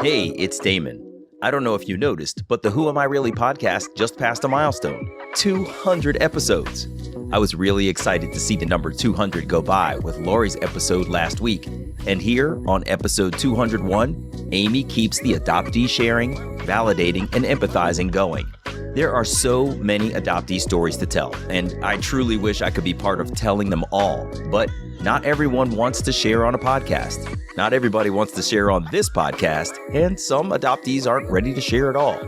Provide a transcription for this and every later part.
Hey, it's Damon. I don't know if you noticed, but the Who Am I Really podcast just passed a milestone, 200 episodes. I was really excited to see the number 200 go by with Lori's episode last week. And here on episode 201, Amy keeps the adoptee sharing, validating, and empathizing going. There are so many adoptee stories to tell, and I truly wish I could be part of telling them all, but not everyone wants to share on a podcast. Not everybody wants to share on this podcast, and some adoptees aren't ready to share at all.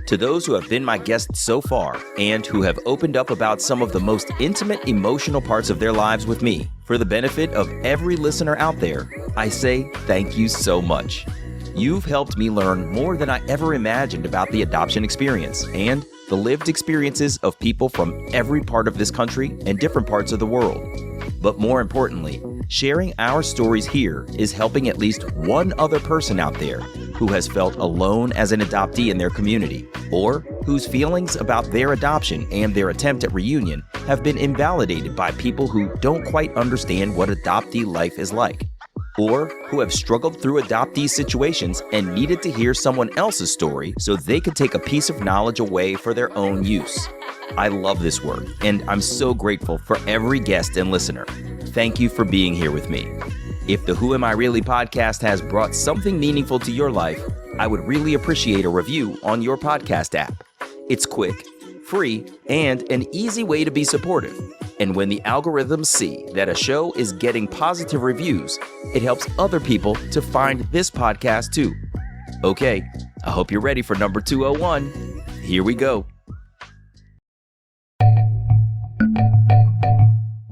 To those who have been my guests so far and who have opened up about some of the most intimate, emotional parts of their lives with me, for the benefit of every listener out there, I say thank you so much. You've helped me learn more than I ever imagined about the adoption experience and the lived experiences of people from every part of this country and different parts of the world. But more importantly, sharing our stories here is helping at least one other person out there who has felt alone as an adoptee in their community, or whose feelings about their adoption and their attempt at reunion have been invalidated by people who don't quite understand what adoptee life is like, or who have struggled through adoptee situations and needed to hear someone else's story so they could take a piece of knowledge away for their own use. I love this work, and I'm so grateful for every guest and listener. Thank you for being here with me. If the Who Am I Really podcast has brought something meaningful to your life, I would really appreciate a review on your podcast app. It's quick, free, and an easy way to be supportive. And when the algorithms see that a show is getting positive reviews, it helps other people to find this podcast too. Okay, I hope you're ready for number 201. Here we go.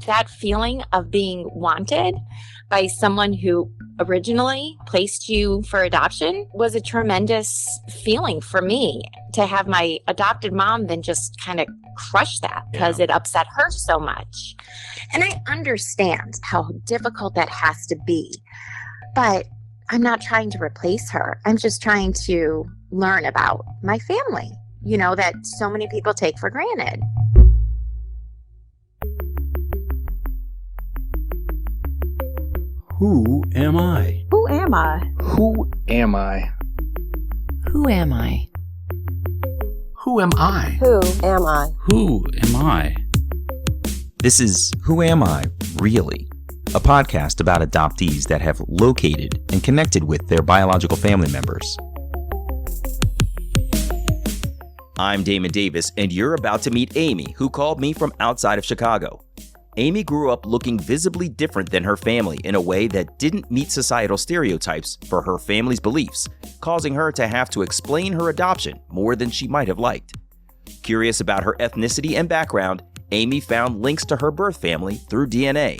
That feeling of being wanted by someone who originally placed you for adoption was a tremendous feeling for me. To have my adopted mom then just kind of crush that because it upset her so much. And I understand how difficult that has to be, but I'm not trying to replace her. I'm just trying to learn about my family, that so many people take for granted. Who am I? Who am I? Who am I? Who am I? Who am I? Who am I? Who am I? This is Who Am I Really? A podcast about adoptees that have located and connected with their biological family members. I'm Damon Davis, and you're about to meet Amy, who called me from outside of Chicago. Amy grew up looking visibly different than her family in a way that didn't meet societal stereotypes for her family's beliefs, causing her to have to explain her adoption more than she might have liked. Curious about her ethnicity and background, Amy found links to her birth family through DNA.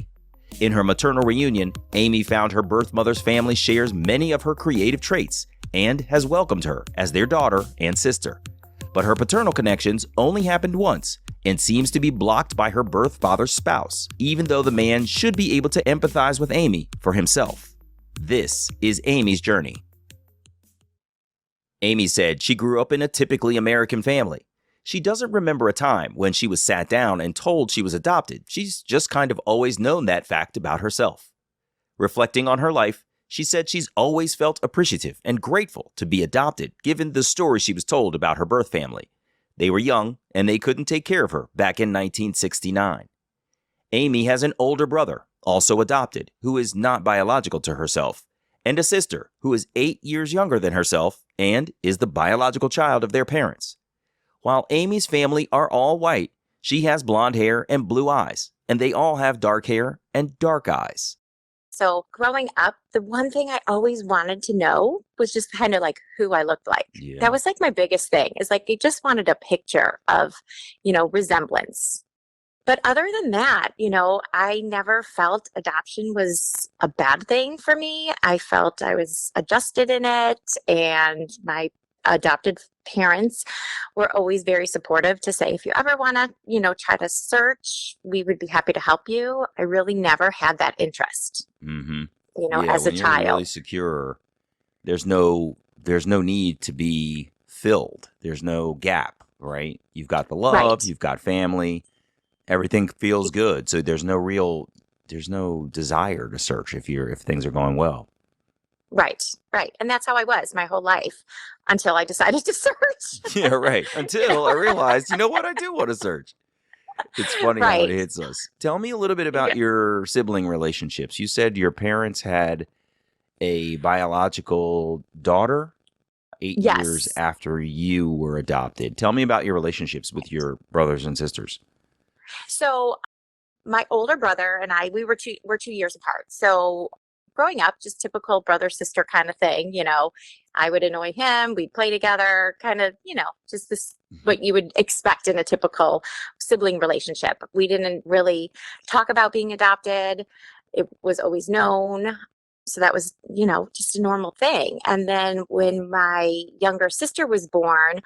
In her maternal reunion, Amy found her birth mother's family shares many of her creative traits and has welcomed her as their daughter and sister. But her paternal connections only happened once and seems to be blocked by her birth father's spouse, even though the man should be able to empathize with Amy for himself. This is Amy's journey. Amy said she grew up in a typically American family. She doesn't remember a time when she was sat down and told she was adopted. She's just kind of always known that fact about herself. Reflecting on her life, she said she's always felt appreciative and grateful to be adopted, given the story she was told about her birth family. They were young, and they couldn't take care of her back in 1969. Amy has an older brother, also adopted, who is not biological to herself, and a sister who is 8 years younger than herself and is the biological child of their parents. While Amy's family are all white, she has blonde hair and blue eyes, and they all have dark hair and dark eyes. So growing up, the one thing I always wanted to know was just kind of like who I looked like. Yeah. That was like my biggest thing, is like I just wanted a picture of, resemblance. But other than that, I never felt adoption was a bad thing for me. I felt I was adjusted in it, and my adopted parents were always very supportive to say, if you ever want to, try to search, we would be happy to help you. I really never had that interest, as a child. You're really secure, there's no need to be filled. There's no gap, right? You've got the love, You've got family, everything feels good. So there's no real there's no desire to search if things are going well. Right. And that's how I was my whole life until I decided to search. Yeah, right. Until I realized, you know what? I do want to search. It's funny how it Right. hits us. Tell me a little bit about Yeah. your sibling relationships. You said your parents had a biological daughter 8 years Yes. after you were adopted. Tell me about your relationships with your brothers and sisters. So my older brother and I, we're 2 years apart. So growing up, just typical brother sister kind of thing, I would annoy him, we'd play together, kind of, just this what you would expect in a typical sibling relationship. We didn't really talk about being adopted. It was always known. So that was, just a normal thing. And then when my younger sister was born,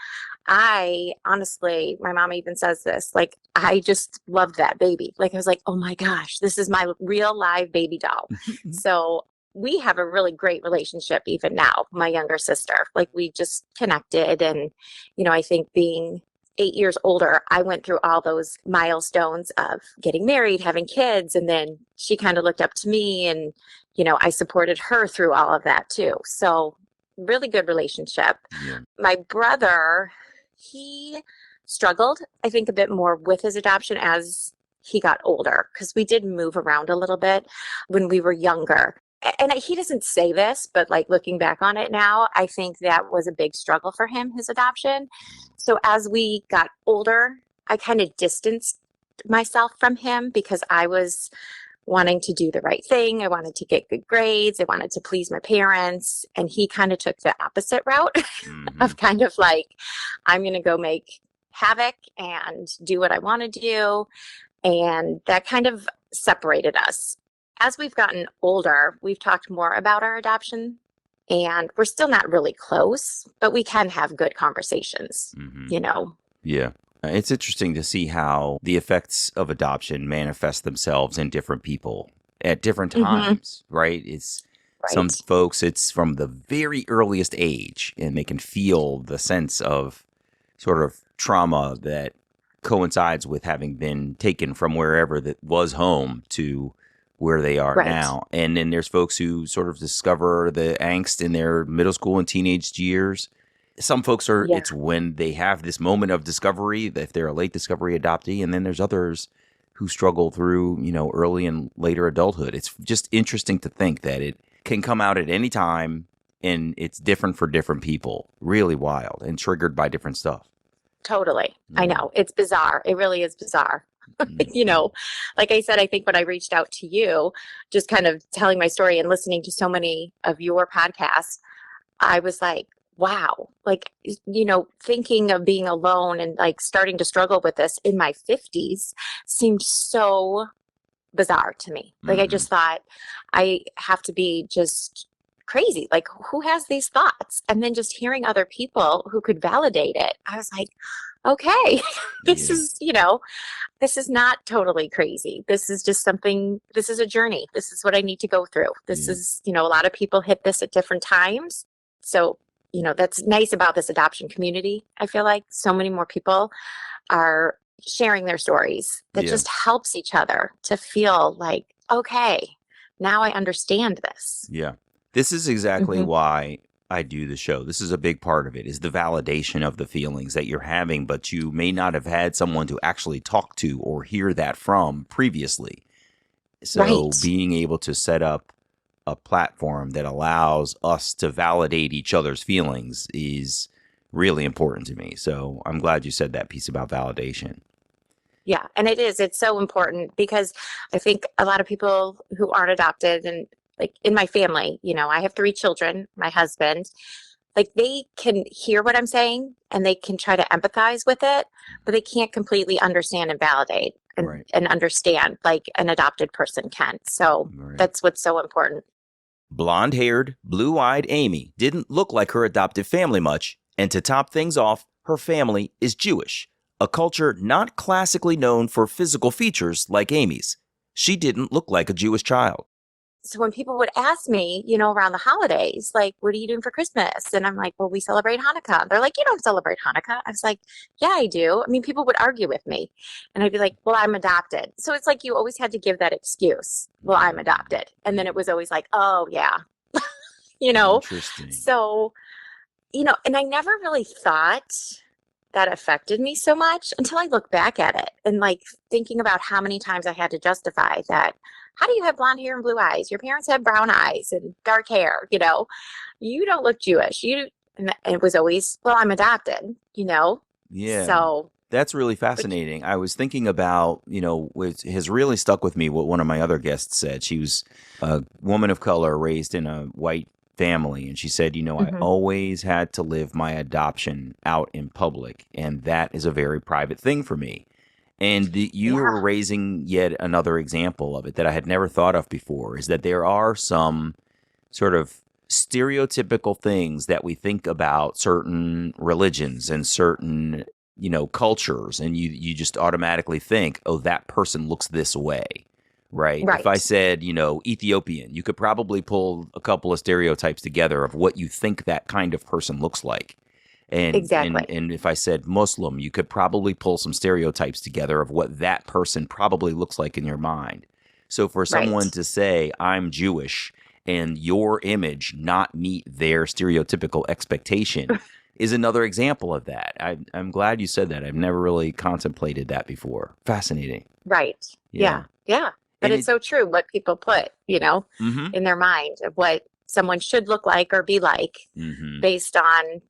I honestly, my mom even says this, like, I just loved that baby. Like, I was like, oh my gosh, this is my real live baby doll. So we have a really great relationship even now, my younger sister. Like, we just connected. And, I think being 8 years older, I went through all those milestones of getting married, having kids. And then she kind of looked up to me and, I supported her through all of that too. So really good relationship. Yeah. My brother, he struggled, I think, a bit more with his adoption as he got older, because we did move around a little bit when we were younger. And he doesn't say this, but like looking back on it now, I think that was a big struggle for him, his adoption. So as we got older, I kind of distanced myself from him because I was wanting to do the right thing. I wanted to get good grades. I wanted to please my parents. And he kind of took the opposite route of kind of like, I'm going to go make havoc and do what I want to do. And that kind of separated us. As we've gotten older, we've talked more about our adoption, and we're still not really close, but we can have good conversations, Yeah. It's interesting to see how the effects of adoption manifest themselves in different people at different times, right? Some folks, it's from the very earliest age, and they can feel the sense of sort of trauma that coincides with having been taken from wherever that was home to where they are now. And then there's folks who sort of discover the angst in their middle school and teenage years. Some folks it's when they have this moment of discovery, if they're a late discovery adoptee, and then there's others who struggle through, early and later adulthood. It's just interesting to think that it can come out at any time, and it's different for different people. Really wild and triggered by different stuff. Totally. I know. It's bizarre. It really is bizarre. Like I said, I think when I reached out to you, just kind of telling my story and listening to so many of your podcasts, I was like, wow, like, thinking of being alone and like starting to struggle with this in my 50s seemed so bizarre to me. Like, I just thought I have to be just crazy. Like, who has these thoughts? And then just hearing other people who could validate it, I was like, okay, this is not totally crazy. This is just this is a journey. This is what I need to go through. This is, a lot of people hit this at different times. So, that's nice about this adoption community. I feel like so many more people are sharing their stories that just helps each other to feel like, okay, now I understand this. Yeah. This is exactly why I do the show. This is a big part of it, is the validation of the feelings that you're having, but you may not have had someone to actually talk to or hear that from previously. So being able to set up a platform that allows us to validate each other's feelings is really important to me. So I'm glad you said that piece about validation. Yeah, and it's so important because I think a lot of people who aren't adopted, and like in my family, I have 3 children, my husband, like they can hear what I'm saying and they can try to empathize with it, but they can't completely understand and validate and understand like an adopted person can. So that's what's so important. Blonde-haired, blue-eyed Amy didn't look like her adoptive family much, and to top things off, her family is Jewish, a culture not classically known for physical features like Amy's. She didn't look like a Jewish child. So when people would ask me, around the holidays, like, what are you doing for Christmas? And I'm like, well, we celebrate Hanukkah. They're like, you don't celebrate Hanukkah. I was like, yeah, I do. I mean, people would argue with me and I'd be like, well, I'm adopted. So it's like you always had to give that excuse. Well, I'm adopted. And then it was always like, oh, yeah, Interesting. So, and I never really thought that affected me so much until I look back at it and like thinking about how many times I had to justify that. How do you have blonde hair and blue eyes? Your parents have brown eyes and dark hair, you don't look Jewish. And it was always, well, I'm adopted, Yeah. So that's really fascinating. I was thinking about, what has really stuck with me what one of my other guests said. She was a woman of color raised in a white family. And she said, I always had to live my adoption out in public. And that is a very private thing for me. And you were raising yet another example of it that I had never thought of before, is that there are some sort of stereotypical things that we think about certain religions and certain, cultures. And you just automatically think, oh, that person looks this way. Right. If I said, Ethiopian, you could probably pull a couple of stereotypes together of what you think that kind of person looks like. And, exactly. And if I said Muslim, you could probably pull some stereotypes together of what that person probably looks like in your mind. So for someone to say, I'm Jewish, and your image not meet their stereotypical expectation is another example of that. I'm glad you said that. I've never really contemplated that before. Fascinating. Right. Yeah. But it's so true what people put, in their mind of what someone should look like or be like based on,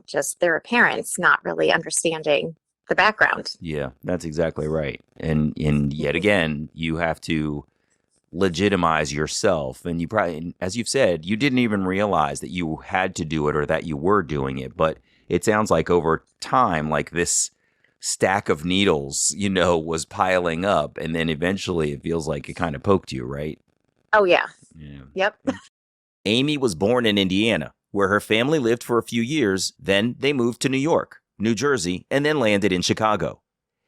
just their appearance, not really understanding the background. Yeah, that's exactly right. And yet again, you have to legitimize yourself. And you probably, as you've said, you didn't even realize that you had to do it or that you were doing it. But it sounds like over time, like this stack of needles, was piling up. And then eventually it feels like it kind of poked you, right? Oh, yeah. Yep. Amy was born in Indiana, where her family lived for a few years. Then they moved to New York, New Jersey, and then landed in Chicago.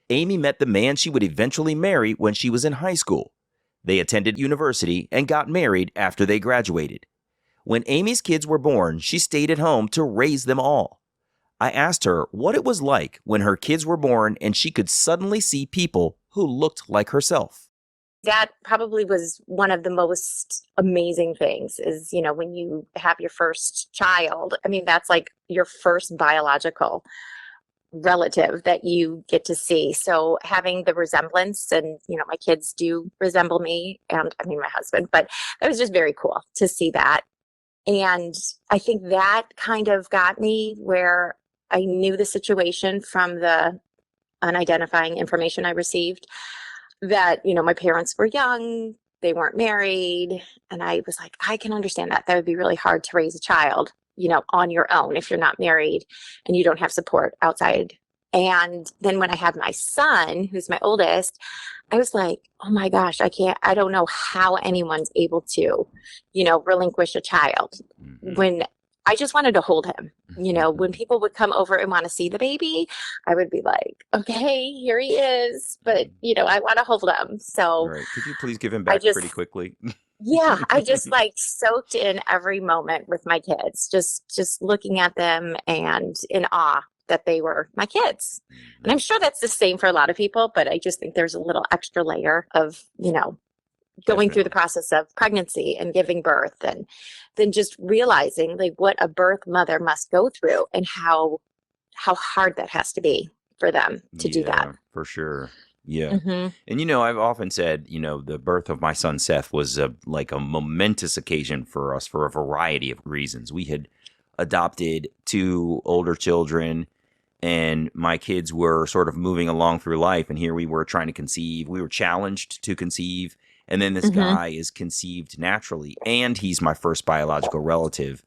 Amy met the man she would eventually marry when she was in high school. They attended university and got married after they graduated. When Amy's kids were born, she stayed at home to raise them all. I asked her what it was like when her kids were born and she could suddenly see people who looked like herself. That probably was one of the most amazing things is, when you have your first child, I mean, that's like your first biological relative that you get to see. So having the resemblance and, my kids do resemble me and my husband, but it was just very cool to see that. And I think that kind of got me where I knew the situation from the unidentifying information I received. That, my parents were young, they weren't married. And I was like, I can understand that. That would be really hard to raise a child, on your own if you're not married and you don't have support outside. And then when I had my son, who's my oldest, I was like, oh my gosh, I don't know how anyone's able to, relinquish a child when I just wanted to hold him. When people would come over and want to see the baby, I would be like, okay, here he is. But, I want to hold him. So right. Could you please give him back pretty quickly? Yeah. I just soaked in every moment with my kids, just looking at them and in awe that they were my kids. And I'm sure that's the same for a lot of people, but I just think there's a little extra layer of, going through the process of pregnancy and giving birth and then just realizing like what a birth mother must go through and how hard that has to be for them to do that. For sure. Yeah. And, I've often said, the birth of my son, Seth, was like a momentous occasion for us for a variety of reasons. We had adopted 2 older children and my kids were sort of moving along through life. And here we were trying to conceive. We were challenged to conceive. And then this guy is conceived naturally, and he's my first biological relative.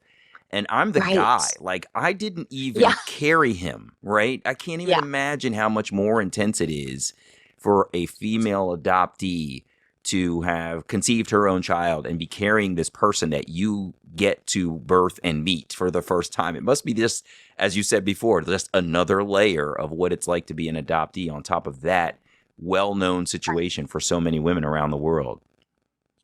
And I'm the guy. Like, I didn't even carry him, right? I can't even imagine how much more intense it is for a female adoptee to have conceived her own child and be carrying this person that you get to birth and meet for the first time. It must be just, as you said before, just another layer of what it's like to be an adoptee on top of that well-known situation for so many women around the world.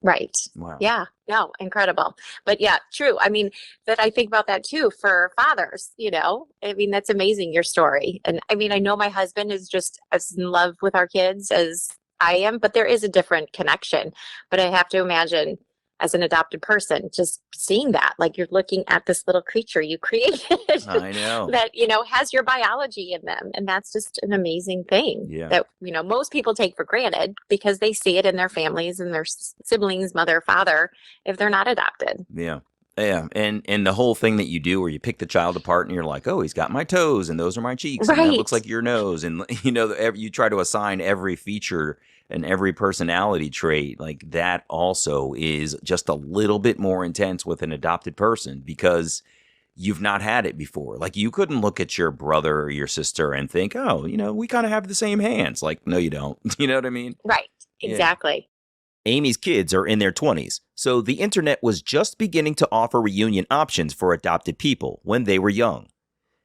Right. Wow. Yeah. No, incredible. But yeah, true. I mean, that I think about that too for fathers, I mean, that's amazing, your story. And I mean, I know my husband is just as in love with our kids as I am, but there is a different connection. But I have to imagine as an adopted person, just seeing that, like you're looking at this little creature you created I know. that, has your biology in them. And that's just an amazing thing Yeah. that, most people take for granted because they see it in their families and their siblings, mother, father, if they're not adopted. Yeah. Yeah. And the whole thing that you do where you pick the child apart and you're like, oh, he's got my toes and those are my cheeks and that looks Right. like your nose. And, you try to assign every feature and every personality trait. Like that also is just a little bit more intense with an adopted person because you've not had it before. Like you couldn't look at your brother or your sister and think, oh, we kind of have the same hands. Like, no, you don't. You know what I mean? Right. Yeah. Exactly. Amy's kids are in their 20s, so the internet was just beginning to offer reunion options for adopted people when they were young.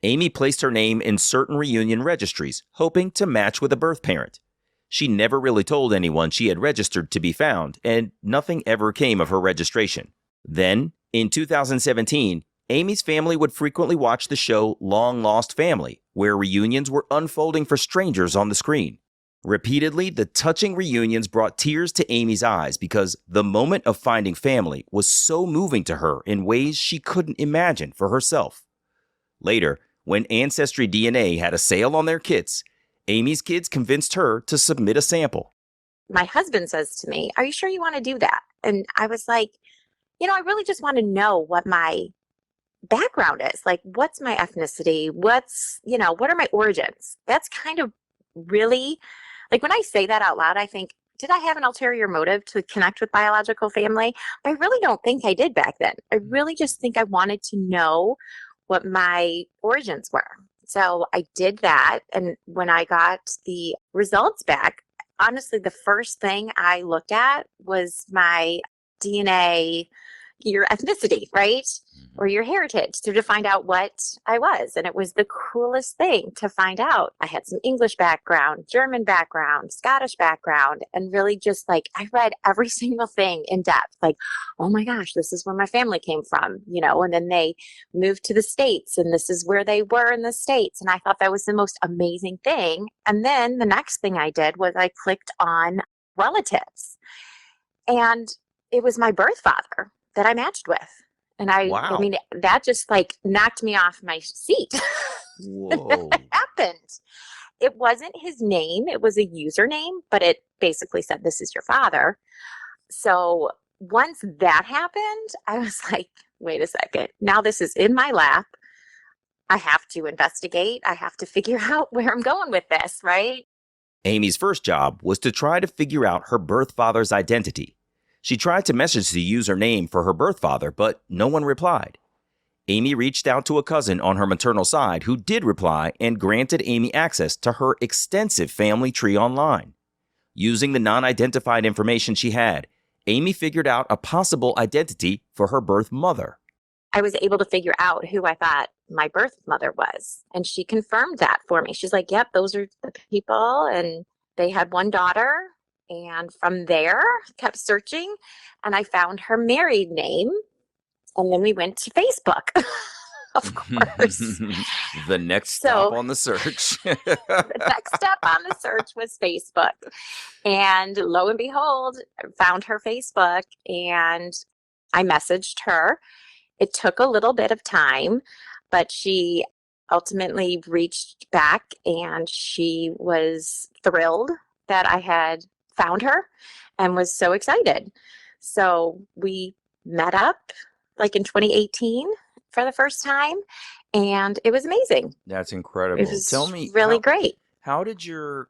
Amy placed her name in certain reunion registries, hoping to match with a birth parent. She never really told anyone she had registered to be found, and nothing ever came of her registration. Then, in 2017, Amy's family would frequently watch the show Long Lost Family, where reunions were unfolding for strangers on the screen. Repeatedly, the touching reunions brought tears to Amy's eyes because the moment of finding family was so moving to her in ways she couldn't imagine for herself. Later, when Ancestry DNA had a sale on their kits, Amy's kids convinced her to submit a sample. My husband says to me, "Are you sure you want to do that?" And I was like, I really just want to know what my background is. Like, what's my ethnicity? What are my origins? That's kind of really, like when I say that out loud, I think, did I have an ulterior motive to connect with biological family? But I really don't think I did back then. I really just think I wanted to know what my origins were. So I did that. And when I got the results back, honestly, the first thing I looked at was my DNA, your ethnicity, right? Or your heritage to find out what I was. And it was the coolest thing to find out. I had some English background, German background, Scottish background, and really just like I read every single thing in depth. Like, oh my gosh, this is where my family came from, and then they moved to the States and this is where they were in the States. And I thought that was the most amazing thing. And then the next thing I did was I clicked on relatives. And it was my birth father that I matched with. And I mean, that just like knocked me off my seat. Whoa. It happened. It wasn't his name. It was a username, but it basically said, "This is your father." So once that happened, I was like, wait a second. Now this is in my lap. I have to investigate. I have to figure out where I'm going with this, right? Amy's first job was to try to figure out her birth father's identity. She tried to message the username for her birth father, but no one replied. Amy reached out to a cousin on her maternal side who did reply and granted Amy access to her extensive family tree online. Using the non-identified information she had, Amy figured out a possible identity for her birth mother. I was able to figure out who I thought my birth mother was. And she confirmed that for me. She's like, yep, those are the people. And they had one daughter. And from there, kept searching, and I found her married name. And then we went to Facebook, of course. The next stop on the search. The next step on the search was Facebook. And lo and behold, I found her Facebook, and I messaged her. It took a little bit of time, but she ultimately reached back, and she was thrilled that I had found her and was so excited. So we met up like in 2018 for the first time, and it was amazing. That's incredible. It was Tell me, really great. How did your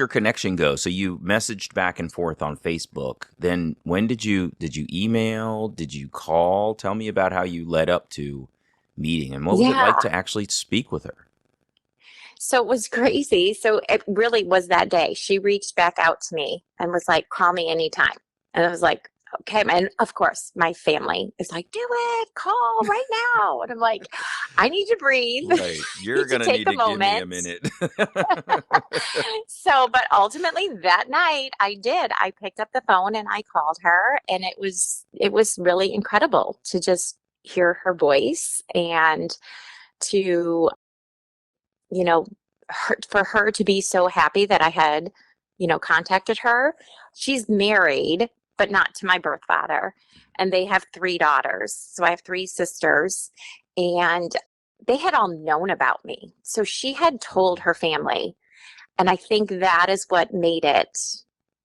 connection go? So you messaged back and forth on Facebook. Then when did you email? Did you call? Tell me about how you led up to meeting and what was it like to actually speak with her? So it was crazy. So it really was that day. She reached back out to me and was like, "Call me anytime." And I was like, Okay. And of course, my family is like, do it, call right now. And I'm like, I need to breathe. Right. You're Need to going to take need a to give me a moment. minute. So, but ultimately that night I did. I picked up the phone and I called her, and it was really incredible to just hear her voice and to, for her to be so happy that I had, contacted her. She's married, but not to my birth father. And they have three daughters. So I have three sisters, and they had all known about me. So she had told her family. And I think that is what made it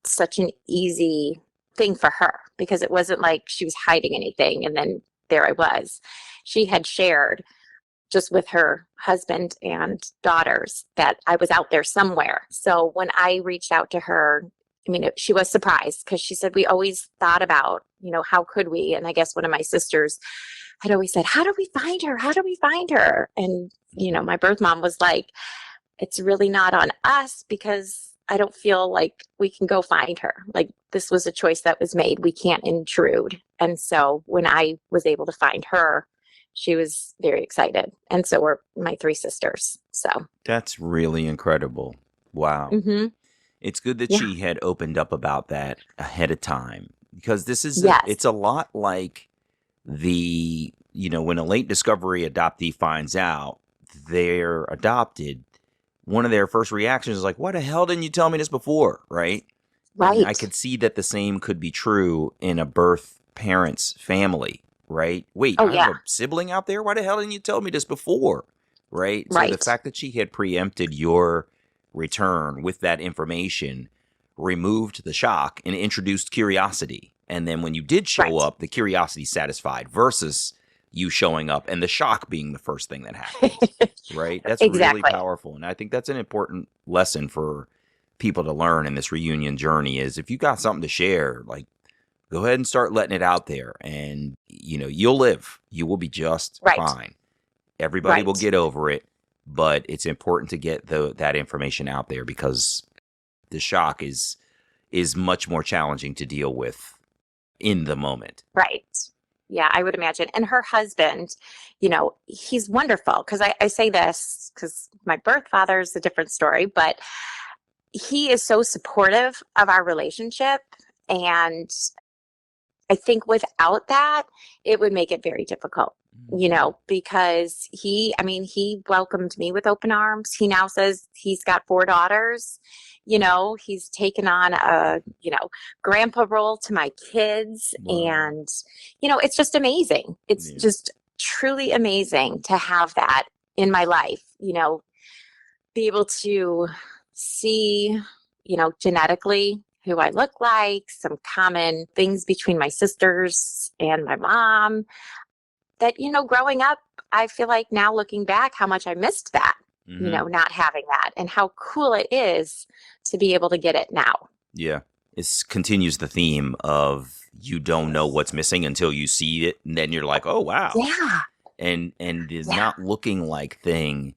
such an easy thing for her, because it wasn't like she was hiding anything. And then there I was. She had shared just with her husband and daughters that I was out there somewhere. So when I reached out to her, she was surprised, because she said, we always thought about, how could we? And I guess one of my sisters had always said, how do we find her? How do we find her? And, my birth mom was like, it's really not on us, because I don't feel like we can go find her. Like, this was a choice that was made. We can't intrude. And so when I was able to find her, she was very excited. And so were my three sisters. So That's really incredible. Wow. hmm It's good that yeah. she had opened up about that ahead of time, because this is Yes. it's a lot like when a late discovery adoptee finds out they're adopted, one of their first reactions is like, why the hell didn't you tell me this before? Right. Right. And I could see that the same could be true in a birth parent's family, right? Wait, Oh, I yeah. have a sibling out there? Why the hell didn't you tell me this before? Right? So the Right. fact that she had preempted your return with that information removed the shock and introduced curiosity. And then when you did show Right. up, the curiosity satisfied versus you showing up and the shock being the first thing that happens. Right? That's really Exactly. powerful. And I think that's an important lesson for people to learn in this reunion journey is if you got something to share, like, go ahead and start letting it out there, and you'll live. You will be just Right. fine. Everybody will Right. get over it, but it's important to get that information out there, because the shock is much more challenging to deal with in the moment. Right. Yeah, I would imagine. And her husband, he's wonderful, because I say this because my birth father is a different story, but he is so supportive of our relationship. And I think without that, it would make it very difficult, because he welcomed me with open arms. He now says he's got four daughters. He's taken on a, grandpa role to my kids. Wow. And, it's just amazing. It's Yeah. just truly amazing to have that in my life, be able to see, genetically who I look like, some common things between my sisters and my mom that, growing up, I feel like now looking back, how much I missed that, not having that, and how cool it is to be able to get it now. Yeah. It continues the theme of you don't know what's missing until you see it, and then you're like, oh, wow. Yeah. And the not looking like thing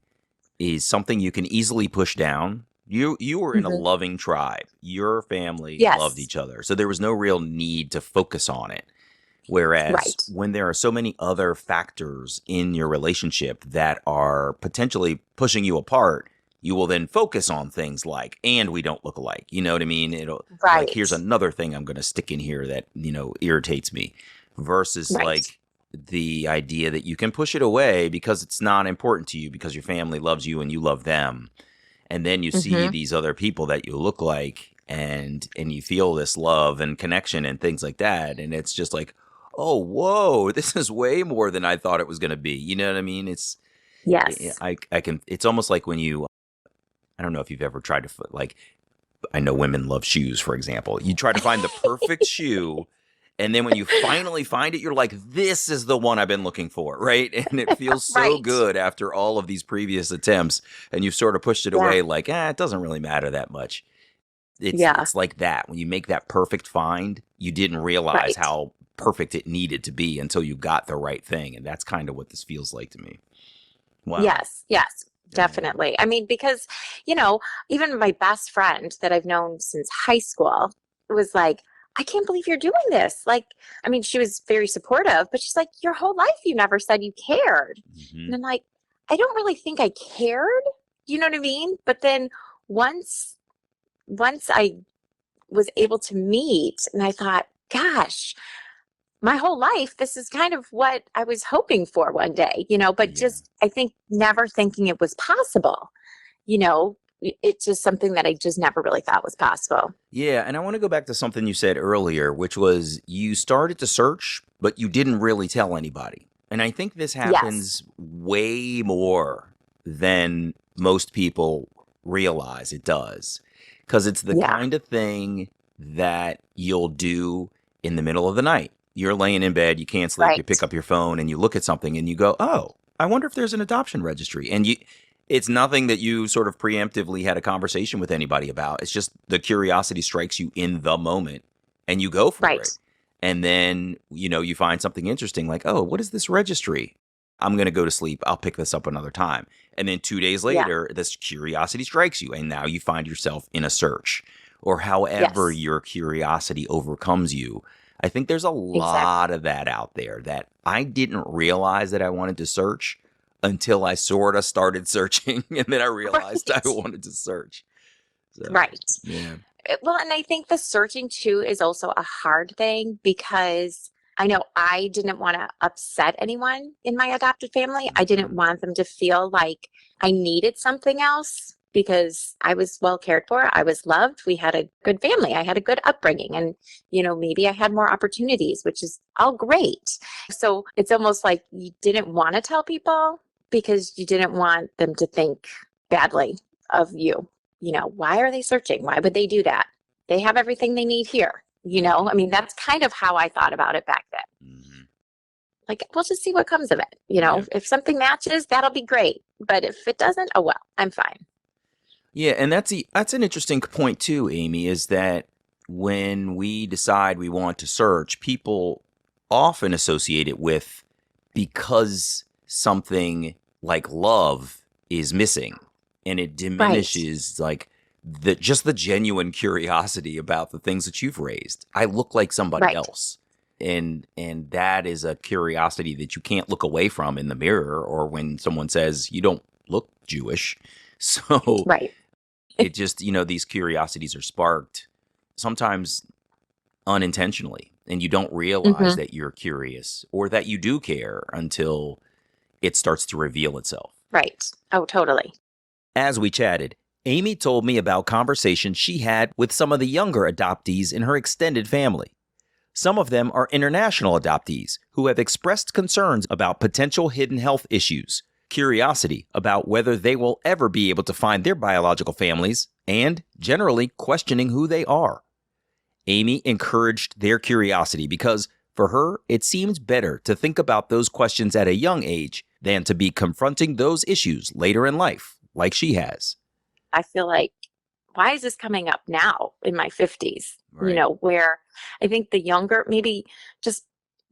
is something you can easily push down. You were in a loving tribe. Your family Yes. loved each other. So there was no real need to focus on it. Whereas Right. when there are so many other factors in your relationship that are potentially pushing you apart, you will then focus on things like, and we don't look alike. You know what I mean? It'll Right. like, here's another thing I'm going to stick in here that, irritates me, versus Right. like the idea that you can push it away because it's not important to you, because your family loves you and you love them. And then you see these other people that you look like, and you feel this love and connection and things like that. And it's just like, oh, whoa, this is way more than I thought it was going to be. You know what I mean? It's, Yes. I can, it's almost like when I don't know if you've ever tried to, like, I know women love shoes, for example. You try to find the perfect shoe, and then when you finally find it, you're like, this is the one I've been looking for, right? And it feels so Right. good after all of these previous attempts, and you've sort of pushed it away like, it doesn't really matter that much. It's like that. When you make that perfect find, you didn't realize Right. how perfect it needed to be until you got the right thing. And that's kind of what this feels like to me. Wow. Yes. Definitely. I mean, because, even my best friend that I've known since high school was like, I can't believe you're doing this. Like, I mean, she was very supportive, but she's like, your whole life you never said you cared. Hmm. And I'm like, I don't really think I cared. You know what I mean? But then once I was able to meet and I thought, gosh, my whole life, this is kind of what I was hoping for one day, but Yeah. just, I think never thinking it was possible, it's just something that I just never really thought was possible. Yeah, and I want to go back to something you said earlier, which was you started to search, but you didn't really tell anybody. And I think this Yes. happens way more than most people realize it does. Because it's the Yeah. kind of thing that you'll do in the middle of the night. You're laying in bed, you can't sleep, you Right. pick up your phone and you look at something and you go, oh, I wonder if there's an adoption registry. And it's nothing that you sort of preemptively had a conversation with anybody about. It's just the curiosity strikes you in the moment and you go for Right. it. And then, you find something interesting like, oh, what is this registry? I'm going to go to sleep. I'll pick this up another time. And then 2 days Yeah. later, this curiosity strikes you. And now you find yourself in a search or however Yes. your curiosity overcomes you. I think there's a Exactly. lot of that out there that I didn't realize that I wanted to search until I sort of started searching. And then I realized I Right. wanted to search. So, Right. yeah. Well, and I think the searching too is also a hard thing because I know I didn't want to upset anyone in my adopted family. I didn't want them to feel like I needed something else because I was well cared for. I was loved. We had a good family. I had a good upbringing. And, maybe I had more opportunities, which is all great. So it's almost like you didn't want to tell people because you didn't want them to think badly of you. Why are they searching? Why would they do that? They have everything they need here. I mean, that's kind of how I thought about it back then. Hmm. Like, we'll just see what comes of it. Yeah. If something matches, that'll be great. But if it doesn't, oh well, I'm fine. Yeah, and that's an interesting point too, Amy, is that when we decide we want to search, people often associate it with because something like love is missing, and it Right. diminishes like the genuine curiosity about the things that you've raised. I look like somebody Right. else. And that is a curiosity that you can't look away from in the mirror or when someone says you don't look Jewish. So Right. it just, these curiosities are sparked sometimes unintentionally, and you don't realize Hmm. that you're curious or that you do care until it starts to reveal itself. Right. Oh, totally. As we chatted, Amy told me about conversations she had with some of the younger adoptees in her extended family. Some of them are international adoptees who have expressed concerns about potential hidden health issues, curiosity about whether they will ever be able to find their biological families, and generally questioning who they are. Amy encouraged their curiosity because, for her, it seems better to think about those questions at a young age than to be confronting those issues later in life, like she has. I feel like, why is this coming up now in my 50s? Right. Where I think the younger, maybe just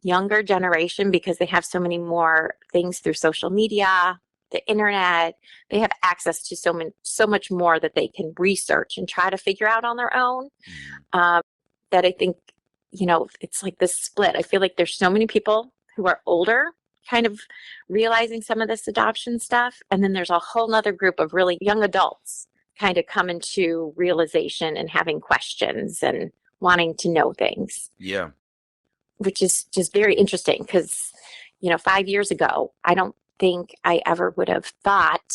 younger generation, because they have so many more things through social media, the internet, they have access to so much more that they can research and try to figure out on their own. That I think, it's like this split. I feel like there's so many people who are older kind of realizing some of this adoption stuff. And then there's a whole nother group of really young adults kind of coming to realization and having questions and wanting to know things, Yeah. which is just very interesting because, 5 years ago, I don't think I ever would have thought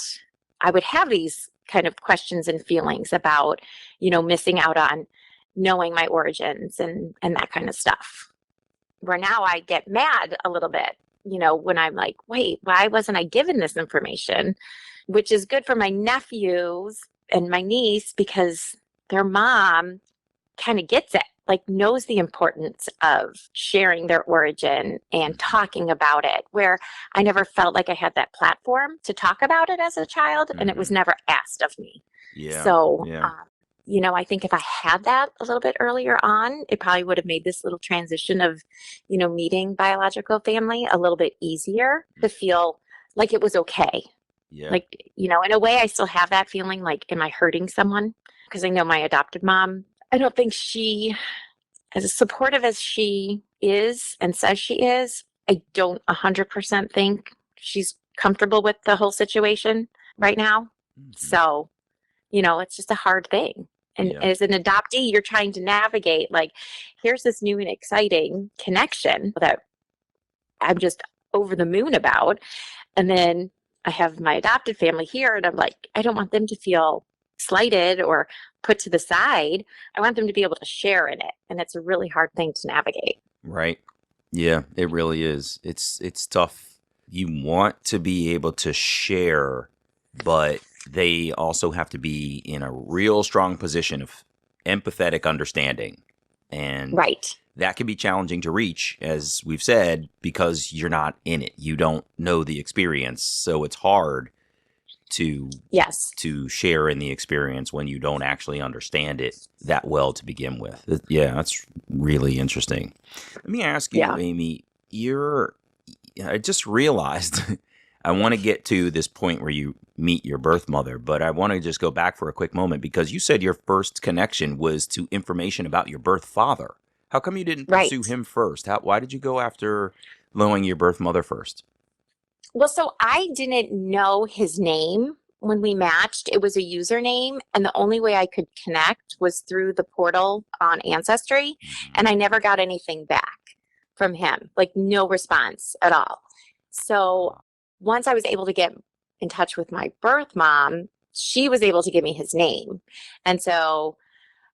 I would have these kind of questions and feelings about, missing out on knowing my origins and that kind of stuff. Where now I get mad a little bit, when I'm like, wait, why wasn't I given this information? Which is good for my nephews and my niece because their mom kind of gets it, like knows the importance of sharing their origin and talking about it, where I never felt like I had that platform to talk about it as a child, and it was never asked of me. Yeah. So, Yeah. I think if I had that a little bit earlier on, it probably would have made this little transition of, meeting biological family a little bit easier to feel like it was okay. Yeah. Like, in a way, I still have that feeling like, am I hurting someone? Because I know my adopted mom, I don't think she as supportive as she is and says she is, I don't 100% think she's comfortable with the whole situation right now. Mhm. So, it's just a hard thing. And Yeah. as an adoptee, you're trying to navigate, like, here's this new and exciting connection that I'm just over the moon about. And then I have my adopted family here, and I'm like, I don't want them to feel slighted or put to the side. I want them to be able to share in it. And it's a really hard thing to navigate. Right. Yeah, it really is. It's tough. You want to be able to share, but they also have to be in a real strong position of empathetic understanding. And Right. that can be challenging to reach, as we've said, because you're not in it. You don't know the experience. So it's hard to Yes. share in the experience when you don't actually understand it that well to begin with. Yeah, that's really interesting. Let me ask you, Yeah. Amy, I just realized I want to get to this point where you meet your birth mother, but I want to just go back for a quick moment because you said your first connection was to information about your birth father. How come you didn't Right. pursue him first? Why did you go after knowing your birth mother first? Well, so I didn't know his name when we matched. It was a username, and the only way I could connect was through the portal on Ancestry, and I never got anything back from him, like no response at all. So once I was able to get in touch with my birth mom, she was able to give me his name. And so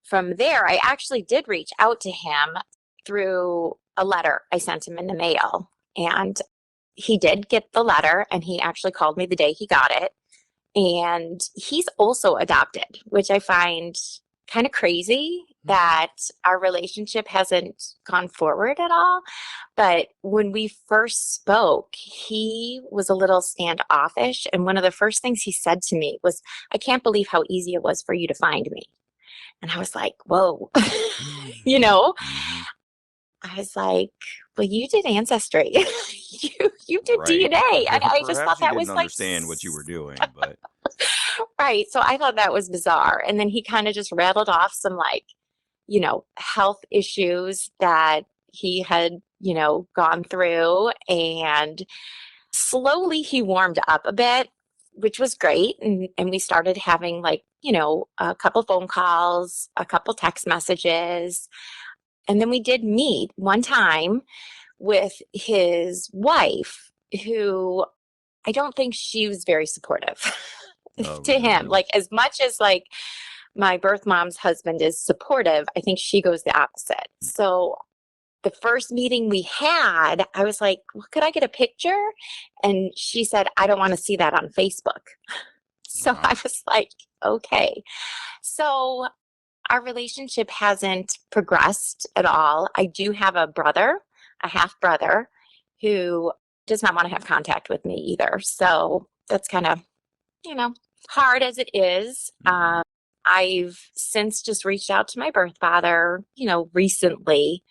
from there, I actually did reach out to him through a letter I sent him in the mail. And he did get the letter, and he actually called me the day he got it. And he's also adopted, which I find kind of crazy that our relationship hasn't gone forward at all. But when we first spoke, he was a little standoffish. And one of the first things he said to me was, "I can't believe how easy it was for you to find me." And I was like, whoa, you know? I was like, well, you did Ancestry. you did Right. DNA. And I just thought Perhaps you that was didn't like, understand what you were doing, but right. So I thought that was bizarre. And then he kind of just rattled off some health issues that he had, gone through. And slowly he warmed up a bit, which was great. And we started having a couple phone calls, a couple text messages. And then we did meet one time with his wife, who I don't think she was very supportive to him. really? Like, as much as my birth mom's husband is supportive, I think she goes the opposite. So the first meeting we had, I was like, well, could I get a picture? And she said, I don't want to see that on Facebook. So Wow. I was like, okay. So our relationship hasn't progressed at all. I do have a brother, a half brother, who does not want to have contact with me either. So that's kind of, hard as it is. I've since just reached out to my birth father, recently,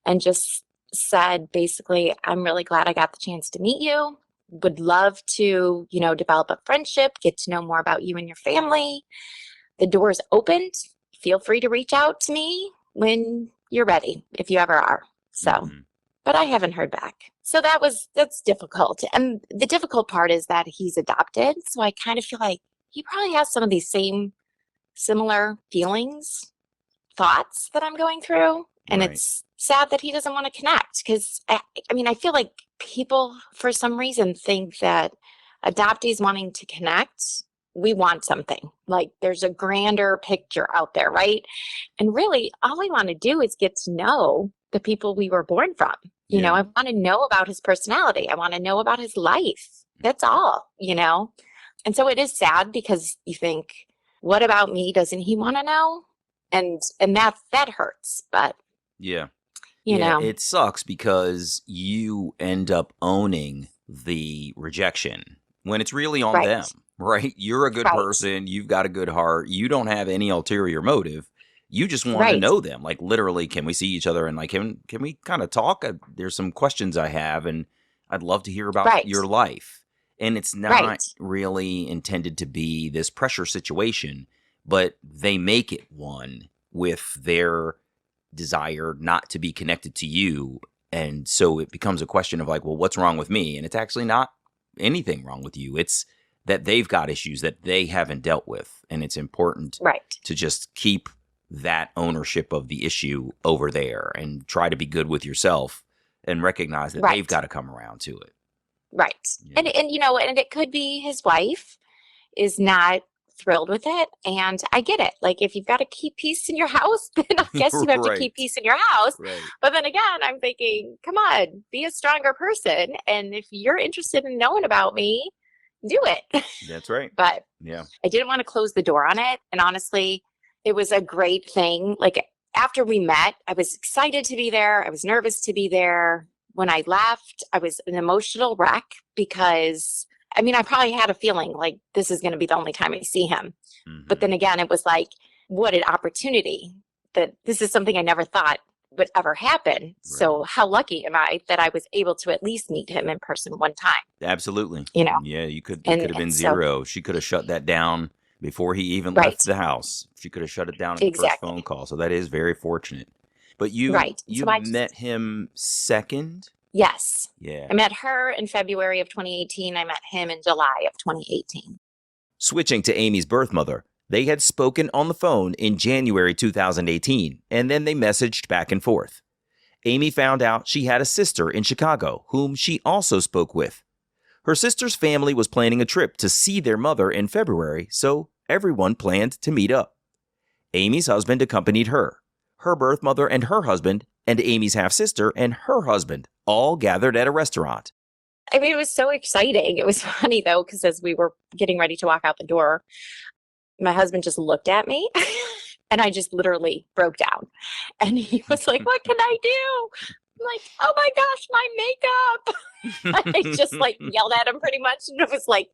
and just said, basically, I'm really glad I got the chance to meet you. Would love to, develop a friendship, get to know more about you and your family. The door's opened. Feel free to reach out to me when you're ready, if you ever are. So, but I haven't heard back. So that's difficult. And the difficult part is that he's adopted. So I kind of feel like he probably has some of these similar feelings, thoughts that I'm going through. And Right. it's sad that he doesn't want to connect, because I feel like people for some reason think that adoptees wanting to connect, we want something, like there's a grander picture out there, right? And really all we want to do is get to know the people we were born from. Yeah. I want to know about his personality. I want to know about his life. That's all. And so it is sad, because you think, what about me? Doesn't he want to know? And that hurts. But Yeah. you know, It sucks because you end up owning the rejection when it's really on Right. them, right? You're a good Right. person. You've got a good heart. You don't have any ulterior motive. You just want to Right. know them. Like, literally, can we see each other? And like, can we kind of talk? There's some questions I have, and I'd love to hear about Right. your life. And it's not Right. really intended to be this pressure situation, but they make it one with their desire not to be connected to you. And so it becomes a question of like, well, what's wrong with me? And it's actually not anything wrong with you. It's that they've got issues that they haven't dealt with. And it's important to just keep that ownership of the issue over there and try to be good with yourself and recognize that they've got to come around to it. Right. Yeah. And you know, and it could be his wife is not thrilled with it. And I get it. Like, if you've got to keep peace in your house, then I guess you have to keep peace in your house. Right. But then again, I'm thinking, come on, be a stronger person. And if you're interested in knowing about me, do it. That's right. But yeah, I didn't want to close the door on it. And honestly, it was a great thing. Like, after we met, I was excited to be there. I was nervous to be there. When I left, I was an emotional wreck because, I mean, I probably had a feeling like this is going to be the only time I see him. Mm-hmm. But then again, it was like, what an opportunity that this is something I never thought would ever happen. Right. So how lucky am I that I was able to at least meet him in person one time? Absolutely. You know? Yeah, it could have been zero. She could have shut that down before he even left the house. She could have shut it down at the first phone call. So that is very fortunate. But you met him second? Yes. Yeah. I met her in February of 2018. I met him in July of 2018. Switching to Amy's birth mother, they had spoken on the phone in January 2018, and then they messaged back and forth. Amy found out she had a sister in Chicago, whom she also spoke with. Her sister's family was planning a trip to see their mother in February, so everyone planned to meet up. Amy's husband accompanied her. Her birth mother and her husband, and Amy's half-sister and her husband all gathered at a restaurant. I mean, it was so exciting. It was funny, though, because as we were getting ready to walk out the door, my husband just looked at me and I just literally broke down. And he was like, what can I do? I'm like, oh my gosh, my makeup. I just like yelled at him pretty much. And it was like,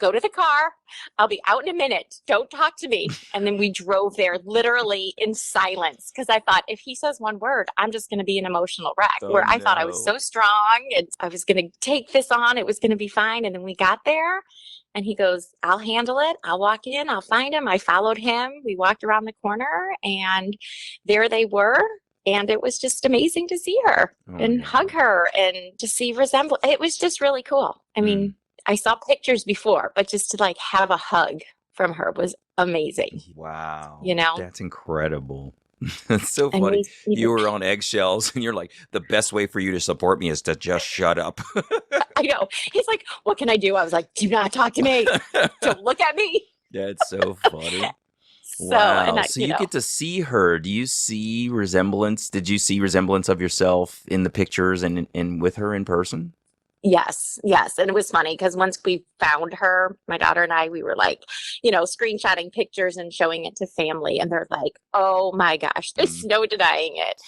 go to the car. I'll be out in a minute. Don't talk to me. And then we drove there literally in silence because I thought if he says one word, I'm just going to be an emotional wreck I thought I was so strong and I was going to take this on. It was going to be fine. And then we got there and he goes, I'll handle it. I'll walk in. I'll find him. I followed him. We walked around the corner and there they were. And it was just amazing to see her and hug her and to see resemblance. It was just really cool. I mean, I saw pictures before, but just to like have a hug from her was amazing. Wow. You know? That's incredible. That's so funny. You were on eggshells and you're like, the best way for you to support me is to just shut up. I know. He's like, what can I do? I was like, do not talk to me. Don't look at me. That's so funny. Wow. So you get to see her. Do you see resemblance? Did you see resemblance of yourself in the pictures and with her in person? Yes. And it was funny because once we found her, my daughter and I, we were like, screenshotting pictures and showing it to family. And they're like, oh my gosh, there's no denying it.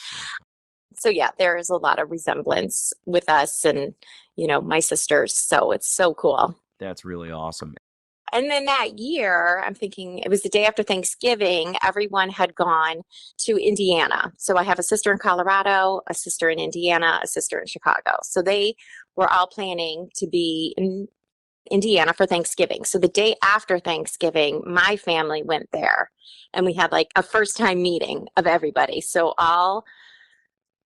So yeah, there is a lot of resemblance with us and, my sisters. So it's so cool. That's really awesome. And then that year, I'm thinking it was the day after Thanksgiving, everyone had gone to Indiana. So I have a sister in Colorado, a sister in Indiana, a sister in Chicago. So they were all planning to be in Indiana for Thanksgiving. So the day after Thanksgiving, my family went there and we had like a first time meeting of everybody. So all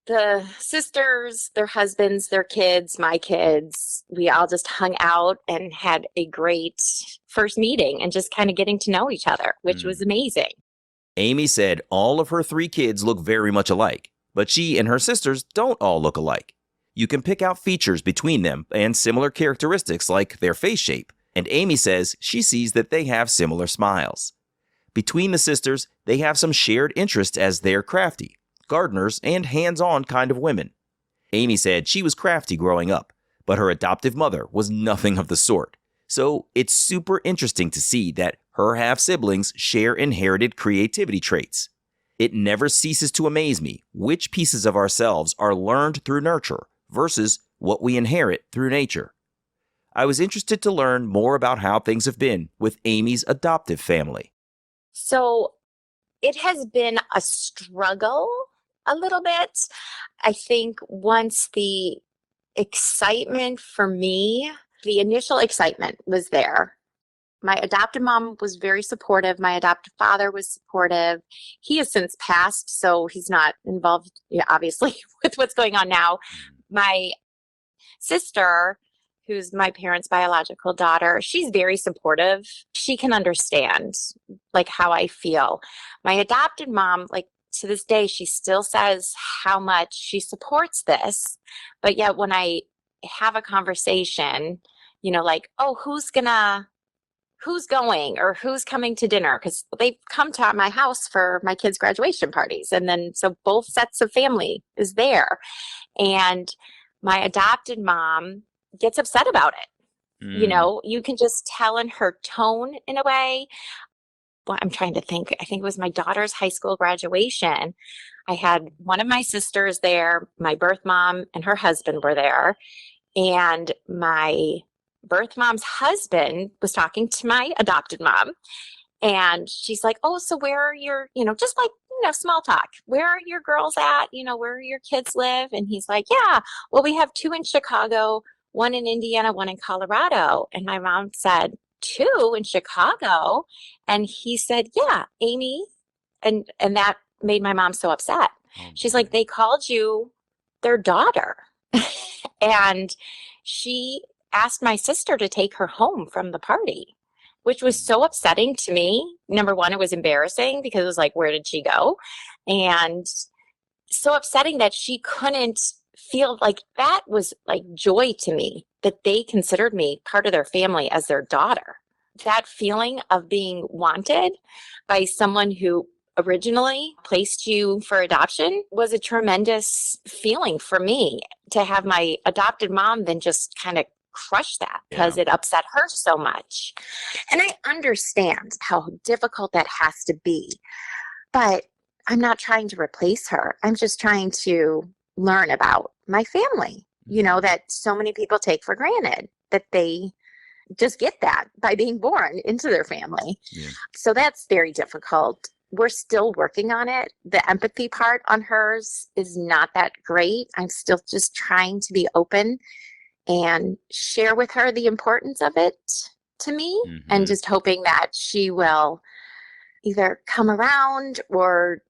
the sisters, their husbands, their kids, my kids, we all just hung out and had a great first meeting and just kind of getting to know each other, which was amazing. Amy said all of her 3 kids look very much alike, but she and her sisters don't all look alike. You can pick out features between them and similar characteristics like their face shape, and Amy says she sees that they have similar smiles. Between the sisters, they have some shared interests as they're crafty, gardeners, and hands-on kind of women. Amy said she was crafty growing up, but her adoptive mother was nothing of the sort. So it's super interesting to see that her half-siblings share inherited creativity traits. It never ceases to amaze me which pieces of ourselves are learned through nurture versus what we inherit through nature. I was interested to learn more about how things have been with Amy's adoptive family. So it has been a struggle a little bit. I think once the excitement for me, the initial excitement was there. My adoptive mom was very supportive. My adoptive father was supportive. He has since passed, so he's not involved, obviously, with what's going on now. My sister, who's my parents' biological daughter, she's very supportive. She can understand like how I feel. My adopted mom, like to this day, she still says how much she supports this. But yet when I have a conversation, like, oh, who's going or who's coming to dinner? Because they come to my house for my kids' graduation parties. And then so both sets of family is there. And my adopted mom gets upset about it. You can just tell in her tone in a way. Well, I'm trying to think. I think it was my daughter's high school graduation. I had one of my sisters there. My birth mom and her husband were there. And my birth mom's husband was talking to my adopted mom. And she's like, oh, so where are your, just like, small talk. Where are your girls at? Where your kids live? And he's like, yeah, well, we have 2 in Chicago, 1 in Indiana, 1 in Colorado. And my mom said, 2 in Chicago? And he said, yeah, Amy. And that made my mom so upset. She's like, they called you their daughter. And she asked my sister to take her home from the party, which was so upsetting to me. Number one, it was embarrassing because it was like, where did she go? And so upsetting that she couldn't feel like that was like joy to me, that they considered me part of their family as their daughter. That feeling of being wanted by someone who originally placed you for adoption was a tremendous feeling for me. To have my adopted mom then just kind of crush that because it upset her so much. And I understand how difficult that has to be, but I'm not trying to replace her. I'm just trying to learn about my family, that so many people take for granted, that they just get that by being born into their family. Yeah. So that's very difficult. We're still working on it. The empathy part on hers is not that great. I'm still just trying to be open and share with her the importance of it to me, and just hoping that she will either come around or,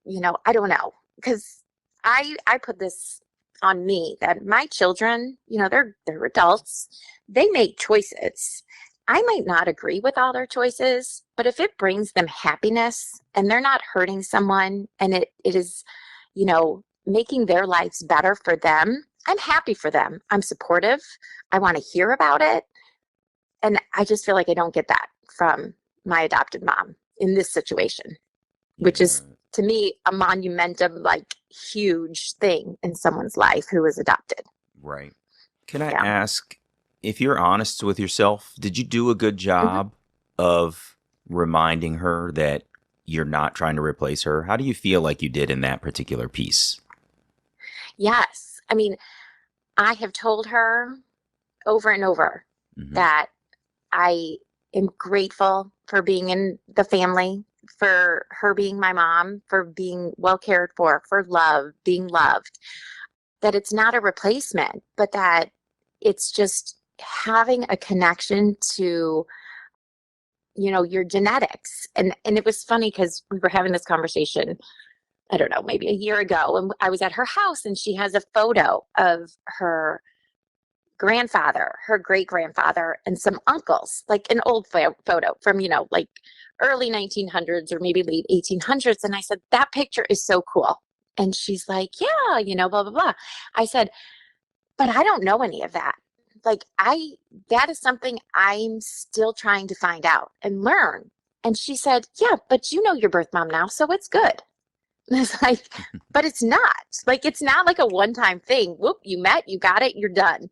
I don't know, because I put this on me that my children, they're adults, they make choices. I might not agree with all their choices, but if it brings them happiness and they're not hurting someone and it is, making their lives better for them, I'm happy for them. I'm supportive. I want to hear about it. And I just feel like I don't get that from my adopted mom in this situation, which is to me a monumental, like huge thing in someone's life who was adopted. Right. Can I ask, if you're honest with yourself, did you do a good job of reminding her that you're not trying to replace her? How do you feel like you did in that particular piece? Yes. I mean, I have told her over and over that I am grateful for being in the family, for her being my mom, for being well cared for being loved, that it's not a replacement, but that it's just having a connection to, your genetics. And it was funny because we were having this conversation, I don't know, maybe a year ago, and I was at her house and she has a photo of her grandfather, her great grandfather, and some uncles, like an old photo from, like early 1900s or maybe late 1800s. And I said, that picture is so cool. And she's like, yeah, blah, blah, blah. I said, but I don't know any of that. Like that is something I'm still trying to find out and learn. And she said, yeah, but you know your birth mom now, so it's good. And it's like, but it's not. Like, it's not like a one-time thing. Whoop, you met, you got it, you're done.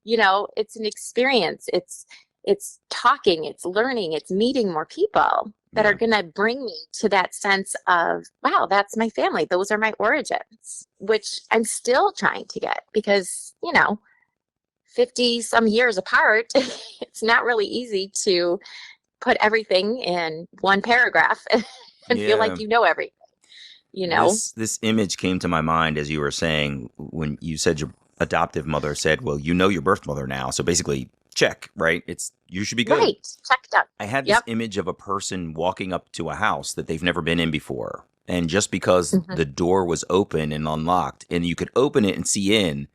It's an experience. It's talking, it's learning, it's meeting more people that are going to bring me to that sense of, wow, that's my family. Those are my origins, which I'm still trying to get because, 50 some years apart, it's not really easy to put everything in one paragraph and feel like you know everything. This image came to my mind as you were saying when you said your adoptive mother said, well, you know your birth mother now. So basically check, right? You should be good. Right. Checked up. I had this Yep. image of a person walking up to a house that they've never been in before. And just because Mhm. the door was open and unlocked and you could open it and see in,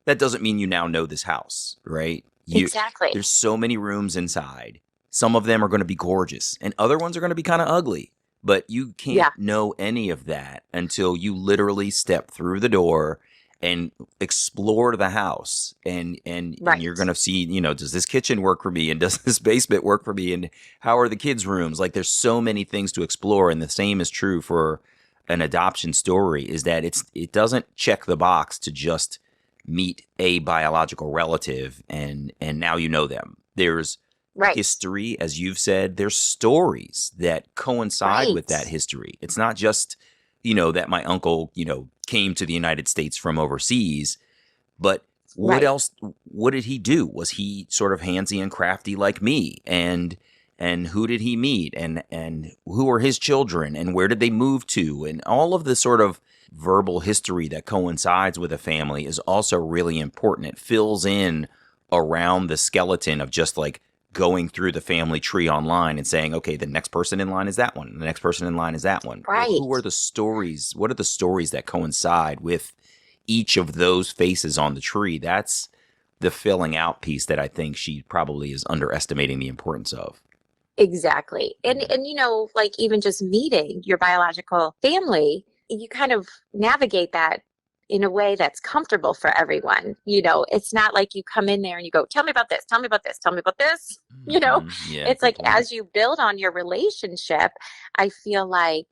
that doesn't mean you now know this house, right? Exactly. There's so many rooms inside. Some of them are going to be gorgeous and other ones are going to be kind of ugly. But you can't Yeah. know any of that until you literally step through the door and explore the house. And Right. you're going to see, does this kitchen work for me? And does this basement work for me? And how are the kids' rooms? Like there's so many things to explore. And the same is true for an adoption story, is that it doesn't check the box to just meet a biological relative and now you know them. There's Right. history, as you've said. There's stories that coincide with Right. that history. It's not just, that my uncle, came to the United States from overseas, but what Right. else? What did he do? Was he sort of handsy and crafty like me? And who did he meet? And who are his children? And where did they move to? And all of the sort of verbal history that coincides with a family is also really important. It fills in around the skeleton of just like going through the family tree online and saying, okay, the next person in line is that one. The next person in line is that one. Well, Right. who are the stories? What are the stories that coincide with each of those faces on the tree? That's the filling out piece that I think she probably is underestimating the importance of. Exactly. And like even just meeting your biological family, you kind of navigate that in a way that's comfortable for everyone. It's not like you come in there and you go, tell me about this, tell me about this, tell me about this. Mhm. Yeah, It's good like point. as you build on your relationship, I feel like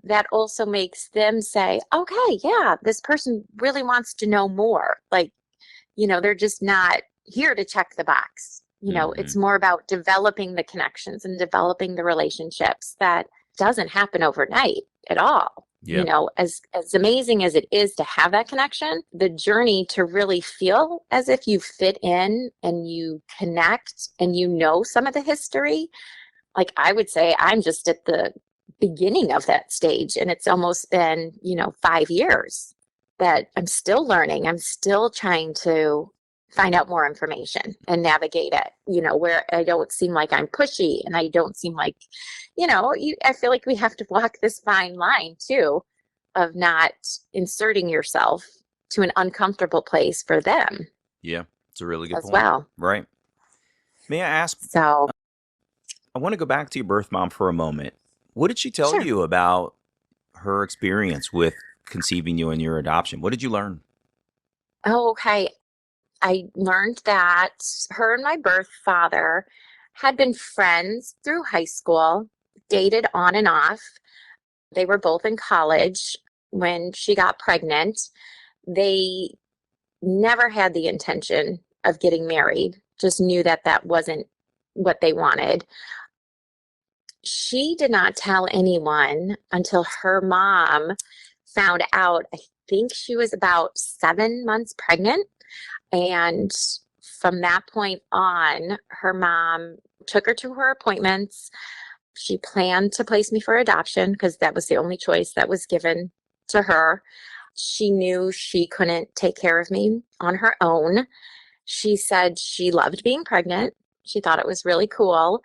that also makes them say, okay, yeah, this person really wants to know more. Like, they're just not here to check the box. It's more about developing the connections and developing the relationships that doesn't happen overnight at all. Yeah. As amazing as it is to have that connection, the journey to really feel as if you fit in and you connect and some of the history, like I would say I'm just at the beginning of that stage, and it's almost been 5 years that I'm still learning. I'm still trying to find out more information and navigate it, where I don't seem like I'm pushy and I don't seem like, I feel like we have to walk this fine line too of not inserting yourself to an uncomfortable place for them Yeah, it's a really good as point. well. Right. May I ask, So, I want to go back to your birth mom for a moment. What did she tell sure. you about her experience with conceiving you and your adoption? What did you learn? Oh, okay. I learned that her and my birth father had been friends through high school, dated on and off. They were both in college when she got pregnant. They never had the intention of getting married, just knew that that wasn't what they wanted. She did not tell anyone until her mom found out. I think she was about 7 months pregnant. And from that point on, her mom took her to her appointments. She planned to place me for adoption because that was the only choice that was given to her. She knew she couldn't take care of me on her own. She said she loved being pregnant. She thought it was really cool.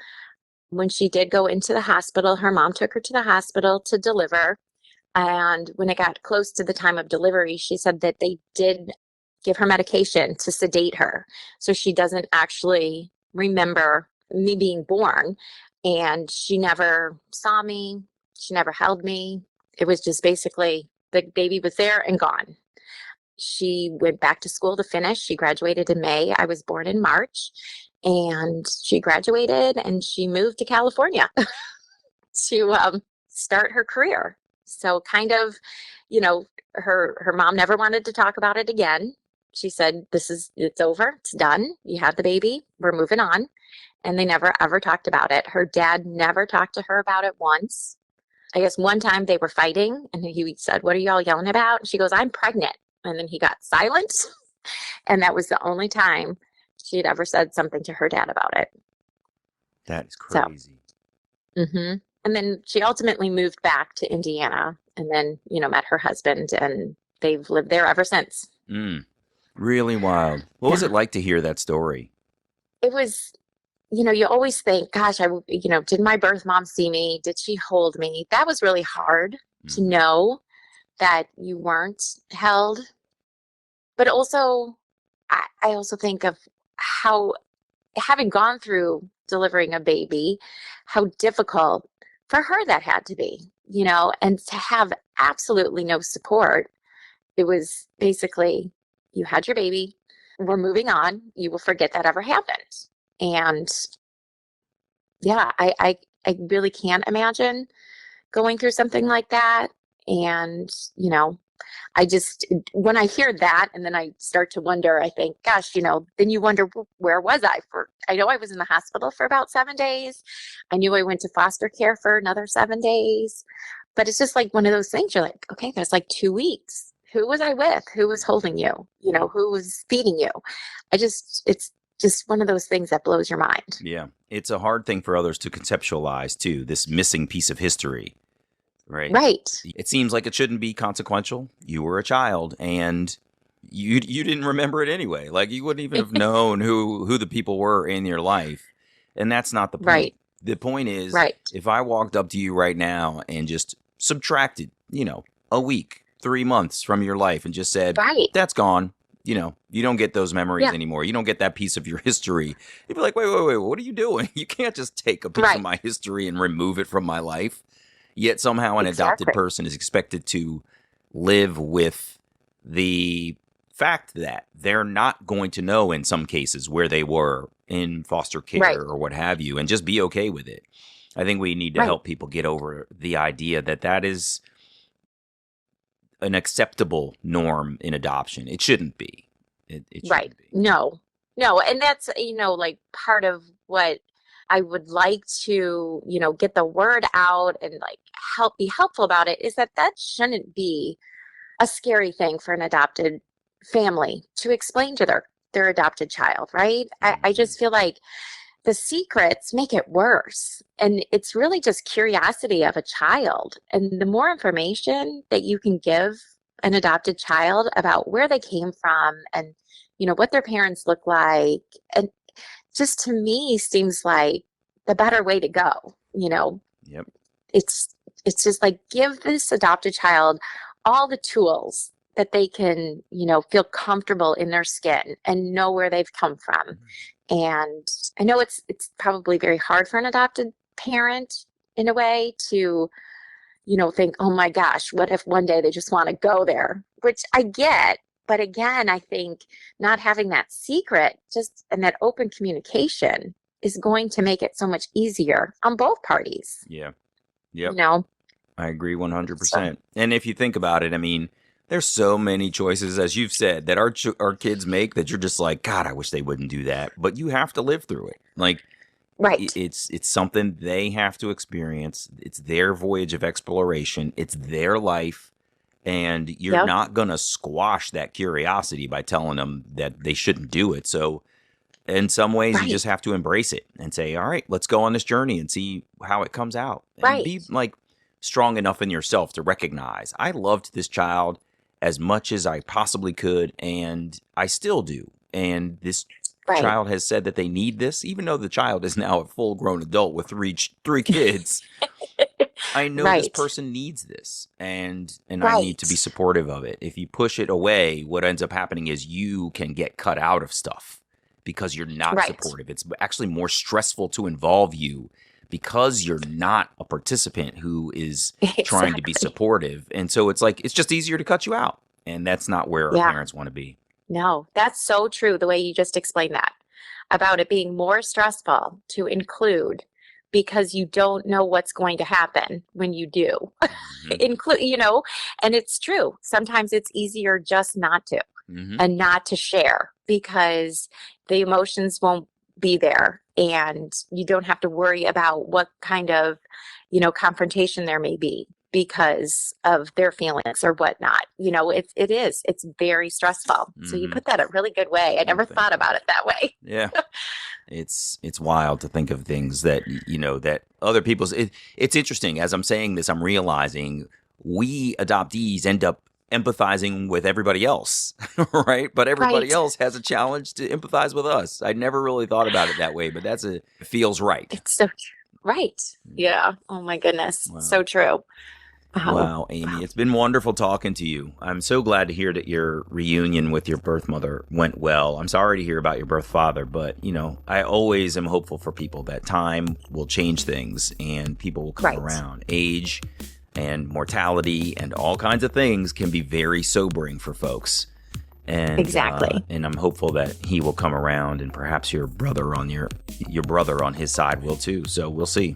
When she did go into the hospital, her mom took her to the hospital to deliver. And when it got close to the time of delivery, she said that they did give her medication to sedate her. So she doesn't actually remember me being born. And she never saw me. She never held me. It was just basically the baby was there and gone. She went back to school to finish. She graduated in May. I was born in March. And she graduated and she moved to California to start her career. So kind of, her mom never wanted to talk about it again. She said, it's over. It's done. You had the baby. We're moving on. And they never, ever talked about it. Her dad never talked to her about it once. I guess one time they were fighting and he said, what are y'all yelling about? And she goes, I'm pregnant. And then he got silent. And that was the only time she had ever said something to her dad about it. That is crazy. Mm-hmm. And then she ultimately moved back to Indiana and then, met her husband, and they've lived there ever since. Really wild. What was Yeah. it like to hear that story? it was, you always think, gosh, did my birth mom see me? Did she hold me? That was really hard to know that you weren't held. But also, I also think of how, having gone through delivering a baby, how difficult for her that had to be, and to have absolutely no support. It was basically, you had your baby, we're moving on, you will forget that ever happened. And yeah, I really can't imagine going through something like that. And, I just, when I hear that and then I start to wonder, I think, gosh, then you wonder, where was I know I was in the hospital for about 7 days. I knew I went to foster care for another 7 days, but it's just like one of those things. You're like, okay, that's like 2 weeks. Who was I with? Who was holding you? Who was feeding you? It's just one of those things that blows your mind. Yeah. It's a hard thing for others to conceptualize too, this missing piece of history. Right. Right. It seems like it shouldn't be consequential. You were a child and you didn't remember it anyway. Like you wouldn't even have known who the people were in your life. And that's not the point. Right. The point is, right. If I walked up to you right now and just subtracted, a week, 3 months from your life and just said, right. That's gone. You don't get those memories anymore. You don't get that piece of your history. You'd be like, wait, what are you doing? You can't just take a piece of my history and remove it from my life. Yet somehow an adopted person is expected to live with the fact that they're not going to know in some cases where they were in foster care or what have you, and just be okay with it. I think we need to help people get over the idea that is an acceptable norm in adoption. It shouldn't be. It shouldn't be. No. And that's, like part of what I would like to, get the word out and like be helpful about it, is that shouldn't be a scary thing for an adopted family to explain to their adopted child, right? I just feel like the secrets make it worse. And it's really just curiosity of a child. And the more information that you can give an adopted child about where they came from and, what their parents look like, and just to me seems like the better way to go. Yep. It's just like, give this adopted child all the tools that they can, feel comfortable in their skin and know where they've come from. And I know it's probably very hard for an adopted parent in a way to, think, oh my gosh, what if one day they just want to go there, which I get. But again, I think not having that secret and that open communication is going to make it so much easier on both parties. Yeah. Yep. I agree 100%. And if you think about it, I mean, there's so many choices, as you've said, that our kids make that you're just like, God, I wish they wouldn't do that. But you have to live through it. Like, it's something they have to experience. It's their voyage of exploration. It's their life. And you're not going to squash that curiosity by telling them that they shouldn't do it. So in some ways, you just have to embrace it and say, all right, let's go on this journey and see how it comes out. And be like strong enough in yourself to recognize, I loved this child as much as I possibly could, and I still do. And this child has said that they need this, even though the child is now a full-grown adult with three kids. I know this person needs this, and I need to be supportive of it. If you push it away, what ends up happening is you can get cut out of stuff because you're not supportive. It's actually more stressful to involve you because you're not a participant who is trying to be supportive. And so it's like, it's just easier to cut you out. And that's not where our parents want to be. No, that's so true. The way you just explained that about it being more stressful to include because you don't know what's going to happen when you do include, and it's true. Sometimes it's easier just not to and not to share because the emotions won't be there and you don't have to worry about what kind of, confrontation there may be because of their feelings or whatnot. It's very stressful. So you put that a really good way. I never thought about it that way. Yeah. It's wild to think of things that, that other people's, it's interesting. As I'm saying this, I'm realizing we adoptees end up empathizing with everybody else, right? But everybody Right. else has a challenge to empathize with us. I never really thought about it that way, but it feels right. It's so true. Right. Yeah. Oh my goodness. Wow. So true. Wow, Amy, it's been wonderful talking to you. I'm so glad to hear that your reunion with your birth mother went well. I'm sorry to hear about your birth father, but, I always am hopeful for people that time will change things and people will come around. Age and mortality and all kinds of things can be very sobering for folks. And, Exactly. And I'm hopeful that he will come around, and perhaps your brother on his side will too. So we'll see.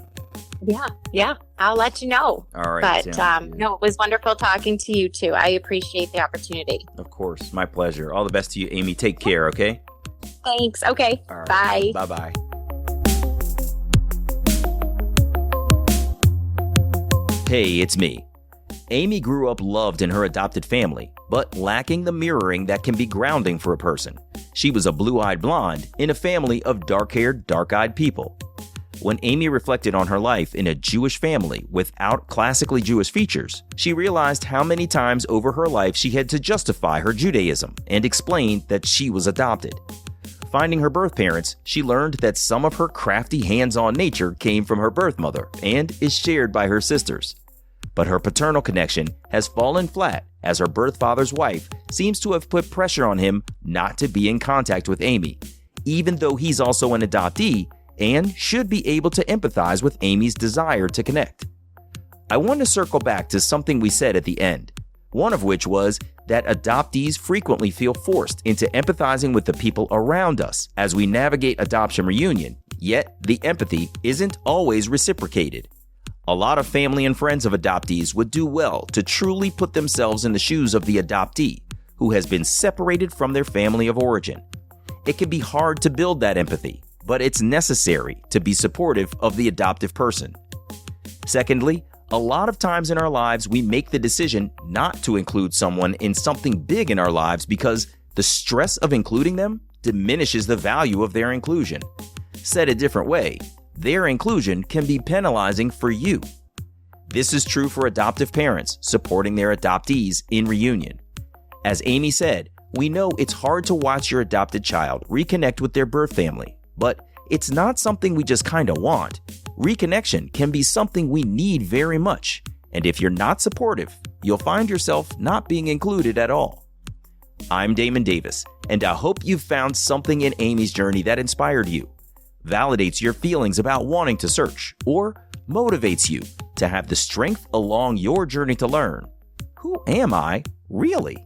Yeah. I'll let you know. All right. But no, it was wonderful talking to you too. I appreciate the opportunity. Of course. My pleasure. All the best to you, Amy. Take care, okay? Thanks. Okay. All right. Bye. Bye-bye. Hey, it's me. Amy grew up loved in her adopted family, but lacking the mirroring that can be grounding for a person. She was a blue-eyed blonde in a family of dark-haired, dark-eyed people. When Amy reflected on her life in a Jewish family without classically Jewish features, she realized how many times over her life she had to justify her Judaism and explain that she was adopted. Finding her birth parents, she learned that some of her crafty hands-on nature came from her birth mother and is shared by her sisters. But her paternal connection has fallen flat as her birth father's wife seems to have put pressure on him not to be in contact with Amy, even though he's also an adoptee and should be able to empathize with Amy's desire to connect. I want to circle back to something we said at the end, one of which was that adoptees frequently feel forced into empathizing with the people around us as we navigate adoption reunion, yet the empathy isn't always reciprocated. A lot of family and friends of adoptees would do well to truly put themselves in the shoes of the adoptee, who has been separated from their family of origin. It can be hard to build that empathy, but it's necessary to be supportive of the adoptive person. Secondly, a lot of times in our lives, we make the decision not to include someone in something big in our lives because the stress of including them diminishes the value of their inclusion. Said a different way, their inclusion can be penalizing for you. This is true for adoptive parents supporting their adoptees in reunion. As Amy said, we know it's hard to watch your adopted child reconnect with their birth family, but it's not something we just kind of want. Reconnection can be something we need very much, and if you're not supportive, you'll find yourself not being included at all. I'm Damon Davis, and I hope you've found something in Amy's journey that inspired you, validates your feelings about wanting to search, or motivates you to have the strength along your journey to learn, who am I really?